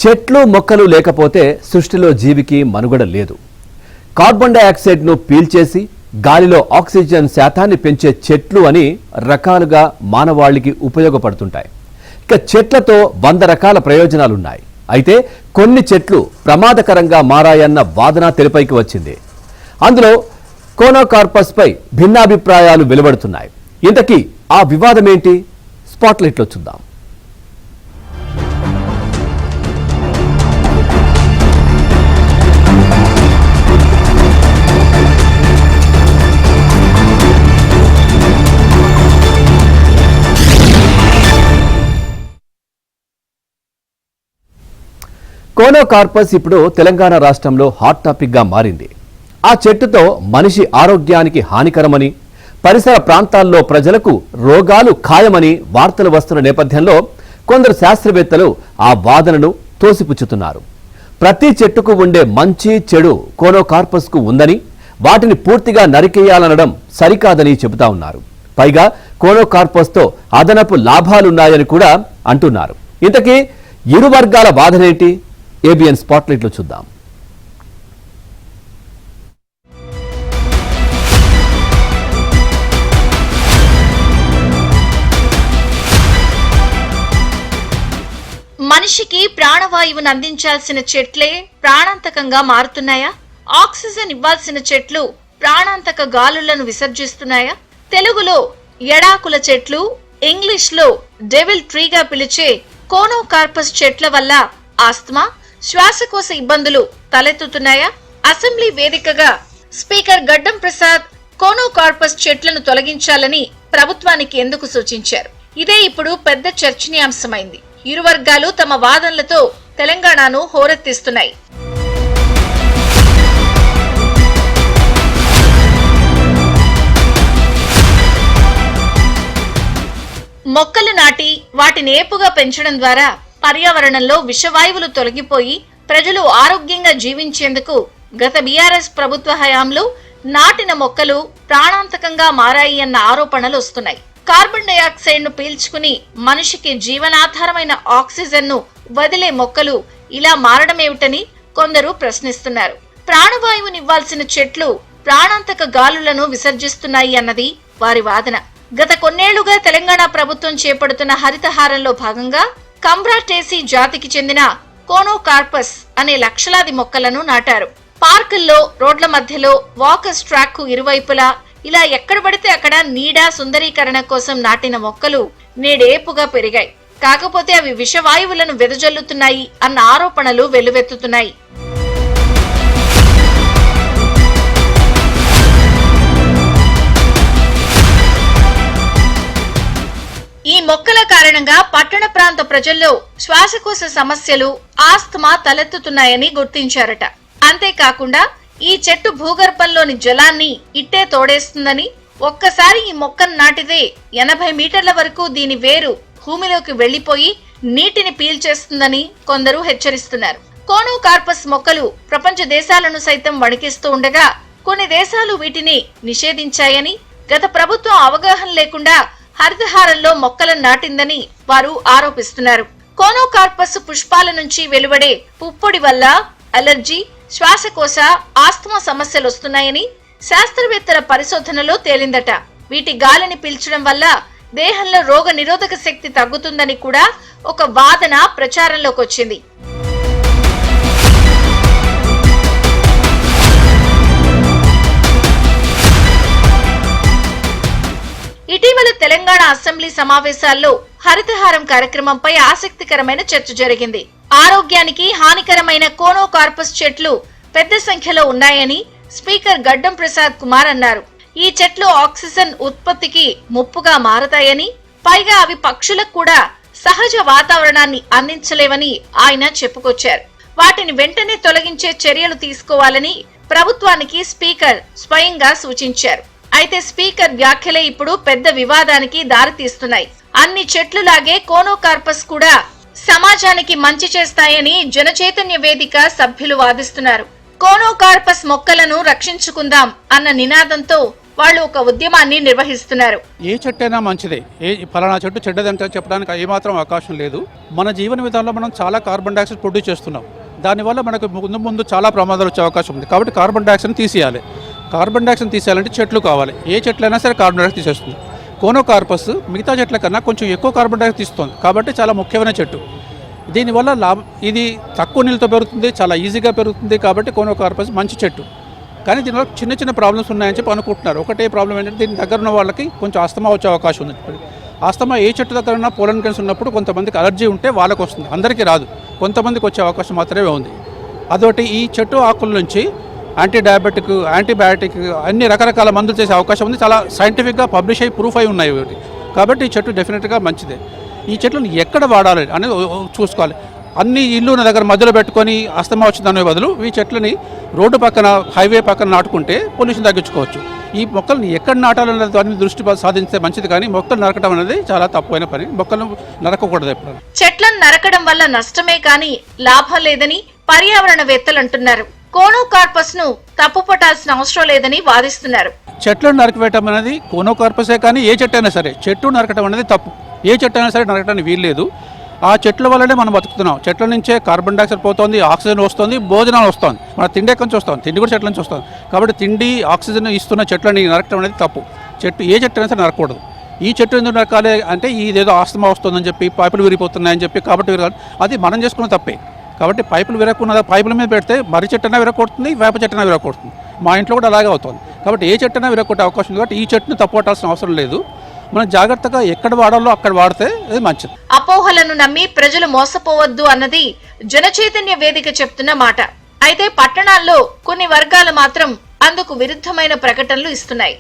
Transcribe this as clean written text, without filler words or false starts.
చెట్లు మొక్కలు లేకపోతే సృష్టిలో జీవికి మనుగడ లేదు. కార్బన్ డయాక్సైడ్ను పీల్చేసి గాలిలో ఆక్సిజన్ శాతాన్ని పెంచే చెట్లు అని రకాలుగా మానవాళికి ఉపయోగపడుతుంటాయి. ఇక చెట్లతో 100 రకాల ప్రయోజనాలున్నాయి. అయితే కొన్ని చెట్లు ప్రమాదకరంగా మారాయన్న వాదన తెరపైకి వచ్చింది. అందులో కోనోకార్పస్ పై భిన్నాభిప్రాయాలు వెలువడుతున్నాయి. ఇంతకీ ఆ వివాదమేంటి? స్పాట్లైట్లో చూద్దాం. కోనోకార్పస్ ఇప్పుడు తెలంగాణ రాష్ట్రంలో హాట్ టాపిక్ గా మారింది. ఆ చెట్టుతో మనిషి ఆరోగ్యానికి హానికరమని, పరిసర ప్రాంతాల్లో ప్రజలకు రోగాలు ఖాయమని వార్తలు వస్తున్న నేపథ్యంలో కొందరు శాస్త్రవేత్తలు ఆ వాదనను తోసిపుచ్చుతున్నారు. ప్రతి చెట్టుకు ఉండే మంచి చెడు కోనోకార్పస్ కు ఉందని, వాటిని పూర్తిగా నరికేయాలనడం సరికాదని చెబుతా ఉన్నారు. పైగా కోనోకార్పస్ తో అదనపు లాభాలున్నాయని కూడా అంటున్నారు. ఇంతకీ ఇరు వర్గాల వాదనేంటి? ఏబిఎన్ స్పాట్లైట్ లో చూద్దాం. మనిషికి ప్రాణవాయువును అందించాల్సిన చెట్లే ప్రాణాంతకంగా మారుతున్నాయా? ఆక్సిజన్ ఇవ్వాల్సిన చెట్లు ప్రాణాంతక గాలులను విసర్జిస్తున్నాయా? తెలుగులో ఎడాకుల చెట్లు, ఇంగ్లీష్ లో డెవిల్ ట్రీగా పిలిచే కోనోకార్పస్ చెట్ల వల్ల ఆస్తమా, శ్వాసకోశ ఇబ్బందులు తలెత్తుతున్నాయా? అసెంబ్లీ వేదికగా స్పీకర్ గడ్డం ప్రసాద్ కోనోకార్పస్ చెట్లను తొలగించాలని ప్రభుత్వానికి ఎందుకు సూచించారు? ఇదే ఇప్పుడు పెద్ద చర్చనీయాంశమైంది. ఇరు వర్గాలు తమ వాదనలతో తెలంగాణను హోరెత్తిస్తున్నాయి. మొక్కలు నాటి వాటిని ఏపుగా పెంచడం ద్వారా పర్యావరణంలో విషవాయువులు తొలగిపోయి ప్రజలు ఆరోగ్యంగా జీవించేందుకు గత బీఆర్ఎస్ ప్రభుత్వ హయాంలో నాటిన మొక్కలు ప్రాణాంతకంగా మారాయి అన్న ఆరోపణలు వస్తున్నాయి. కార్బన్ డయాక్సైడ్ ను పీల్చుకుని మనిషికి జీవనాధారమైన ఆక్సిజన్ ను వదిలే మొక్కలు ఇలా మారడమేమిటని కొందరు ప్రశ్నిస్తున్నారు. ప్రాణవాయువునివ్వాల్సిన చెట్లు ప్రాణాంతక గాలులను విసర్జిస్తున్నాయి అన్నది వారి వాదన. గత కొన్నేళ్లుగా తెలంగాణ ప్రభుత్వం చేపడుతున్న హరితహారంలో భాగంగా కంబ్రాటేసి జాతికి చెందిన కోనోకార్పస్ అనే లక్షలాది మొక్కలను నాటారు. పార్కుల్లో, రోడ్ల మధ్యలో, వాకర్స్ ట్రాక్ కు ఇరువైపులా ఇలా ఎక్కడ పడితే అక్కడ నీడ సుందరీకరణ కోసం నాటిన మొక్కలు నేడేపుగా పెరిగాయి. కాకపోతే అవి విషవాయువులను వెదజల్లుతున్నాయి అన్న ఆరోపణలు వెల్లువెత్తుతున్నాయి. ఈ మొక్కల కారణంగా పట్టణ ప్రాంత ప్రజల్లో శ్వాసకోశ సమస్యలు, ఆస్తమా తలెత్తుతున్నాయని గుర్తించారట. అంతేకాకుండా ఈ చెట్టు భూగర్భంలోని జలాన్ని ఇట్టే తోడేస్తుందని, ఒక్కసారి ఈ మొక్కను నాటితే 80 మీటర్ల వరకు దీని వేరు భూమిలోకి వెళ్లిపోయి నీటిని పీల్చేస్తుందని కొందరు హెచ్చరిస్తున్నారు. కోనోకార్పస్ మొక్కలు ప్రపంచ దేశాలను సైతం వణికిస్తూ ఉండగా కొన్ని దేశాలు వీటిని నిషేధించాయని, గత ప్రభుత్వం అవగాహన లేకుండా హరితహారంలో మొక్కలను నాటిందని వారు ఆరోపిస్తున్నారు. కోనోకార్పస్ పుష్పాల నుంచి వెలువడే పుప్పొడి వల్ల అలర్జీ, శ్వాసకోశ, ఆస్తమా సమస్యలు వస్తున్నాయని శాస్త్రవేత్తల పరిశోధనలో తేలిందట. వీటి గాలిని పీల్చడం వల్ల దేహంలో రోగ నిరోధక శక్తి తగ్గుతుందని కూడా ఒక వాదన ప్రచారంలోకి వచ్చింది. ఇటీవల తెలంగాణ అసెంబ్లీ సమావేశాల్లో హరితహారం కార్యక్రమంపై ఆసక్తికరమైన చర్చ జరిగింది. ఆరోగ్యానికి హానికరమైన కోనోకార్పస్ చెట్లు పెద్ద సంఖ్యలో ఉన్నాయని స్పీకర్ గడ్డం ప్రసాద్ కుమార్ అన్నారు. ఈ చెట్లు ఆక్సిజన్ ఉత్పత్తికి ముప్పుగా మారతాయని, పైగా అవి పక్షులకు కూడా సహజ వాతావరణాన్ని అందించలేవని ఆయన చెప్పుకొచ్చారు. వాటిని వెంటనే తొలగించే చర్యలు తీసుకోవాలని ప్రభుత్వానికి స్పీకర్ స్వయంగా సూచించారు. అయితే స్పీకర్ వ్యాఖ్యలే ఇప్పుడు పెద్ద వివాదానికి దారితీస్తున్నాయి. అన్ని చెట్లులాగే కోనోకార్పస్ కూడా సమాజానికి మంచి చేస్తాయని జనచైతన్య వేదిక సభ్యులు వాదిస్తున్నారు. కోనోకార్పస్ మొక్కలను రక్షించుకుందాం అన్న నినాదంతో వాళ్ళు ఒక ఉద్యమాన్ని నిర్వహిస్తున్నారు. ఏ చెట్టు అయినా మంచిదే, ఫలానా చెట్టు చెడ్డదంటే చెప్పడానికి ఏమాత్రం అవకాశం లేదు. మన జీవన విధానంలో మనం చాలా కార్బన్ డైఆక్సైడ్ ప్రొడ్యూస్ చేస్తున్నాం. దానివల్ల మనకు ముందు చాలా ప్రమాదాలు వచ్చే అవకాశం ఉంది. కాబట్టి కార్బన్ డైఆక్సైడ్ తీసేయాలి. కార్బన్ డైఆక్సైడ్ తీసేయాలంటే చెట్లు కావాలి. ఏ చెట్లైనా సరే కార్బన్ డైఆక్సైడ్ తీసేస్తుంది. కోనోకార్పస్ మిగతా చెట్ల కన్నా కొంచెం ఎక్కువ కార్బన్ డైఆక్సైడ్ తీస్తుంది. కాబట్టి చాలా ముఖ్యమైన చెట్టు. దీనివల్ల ఇది తక్కువ నీళ్ళతో పెరుగుతుంది, చాలా ఈజీగా పెరుగుతుంది. కాబట్టి కోనోకార్పస్ మంచి చెట్టు. కానీ దీనివల్ల చిన్న చిన్న ప్రాబ్లమ్స్ ఉన్నాయని చెప్పి అనుకుంటున్నారు. ఒకటే ప్రాబ్లం ఏంటంటే దీని దగ్గర ఉన్న వాళ్ళకి కొంచెం ఆస్తమా వచ్చే అవకాశం ఉంది. ఆస్తమా ఏ చెట్టు దగ్గర ఉన్న పోలన్ గ్రెయిన్స్ ఉన్నప్పుడు కొంతమందికి అలర్జీ ఉంటే వాళ్ళకి వస్తుంది, అందరికీ రాదు. కొంతమందికి వచ్చే అవకాశం మాత్రమే ఉంది. అదొకటి. ఈ చెట్టు ఆకుల నుంచి యాంటీబయాటిక్ అన్ని రకరకాల మందులు చేసే అవకాశం ఉంది. చాలా సైంటిఫిక్గా పబ్లిష్ అయ్యి ప్రూఫ్ అయి ఉన్నాయి ఒకటి. కాబట్టి ఈ చెట్టు డెఫినెట్గా మంచిదే. ఈ చెట్లను ఎక్కడ వాడాలి అనేది చూసుకోవాలి. అన్ని ఇల్లు ఉన్న దగ్గర మధ్యలో పెట్టుకొని అస్తమా వచ్చిందనే బదులు ఈ చెట్లని రోడ్డు పక్కన, హైవే పక్కన నాటుకుంటే పొల్యూషన్ తగ్గించుకోవచ్చు. ఈ మొక్కల్ని ఎక్కడ నాటాలనే దాని మీద దృష్టి సాధించే మంచిది. కానీ మొక్కలు నరకడం అనేది చాలా తప్పైన పని. మొక్కలను నరకకూడదు ఎప్పుడు. చెట్లను నరకడం వల్ల నష్టమే కానీ లాభం లేదని పర్యావరణవేత్తలు అంటున్నారు. కోనోకార్పస్ ను తప్పుపట్టాల్సిన అవసరం లేదని వాదిస్తున్నారు. చెట్లను నరికివేయటం అనేది కోనోకార్పసే కానీ ఏ చెట్టు అయినా సరే చెట్టు నరకటం అనేది తప్పు. ఏ చెట్టు అయినా సరే నరకటానికి వీల్లేదు. ఆ చెట్ల వల్లనే మనం బతుకుతున్నాం. చెట్ల నుంచే కార్బన్ డైఆక్సైడ్ పోతుంది, ఆక్సిజన్ వస్తుంది, భోజనాలు వస్తుంది. మన తిండి ఎక్కడి నుంచి వస్తుంది? తిండి కూడా చెట్ల నుంచి వస్తుంది. కాబట్టి తిండి, ఆక్సిజన్ ఇస్తున్న చెట్లని నరకటం అనేది తప్పు. ఏ చెట్టు అయినా సరే నరకకూడదు. ఈ చెట్టు ఎందుకు నరకాలి అంటే ఇదేదో ఆస్తమా వస్తుందని చెప్పి, పైపులు విరిగిపోతున్నాయని చెప్పి, కాబట్టి విరగాలి. అది మనం చేసుకున్న తప్పే. కాబట్టి పైపులు విరగకుండా పైపుల మీద పెడితే మర్రి చెట్టున విరగొడుతుంది, వేప చెట్టున విరగొడుతుంది. మా ఇంట్లో కూడా అలాగే అవుతుంది. కాబట్టి ఏ చెట్టున విరగొట్టే అవకాశం ఉంది. కాబట్టి ఈ చెట్టును తప్పుపట్టాల్సిన అవసరం లేదు. మనం జాగ్రత్తగా ఎక్కడ వాడాలో అక్కడ వాడితే అది మంచిది. అపోహలను నమ్మి ప్రజలు మోసపోవద్దు అన్నది జనచైతన్య వేదిక చెప్తున్న మాట. అయితే పట్టణాల్లో కొన్ని వర్గాలు మాత్రం అందుకు విరుద్ధమైన ప్రకటనలు ఇస్తున్నాయి.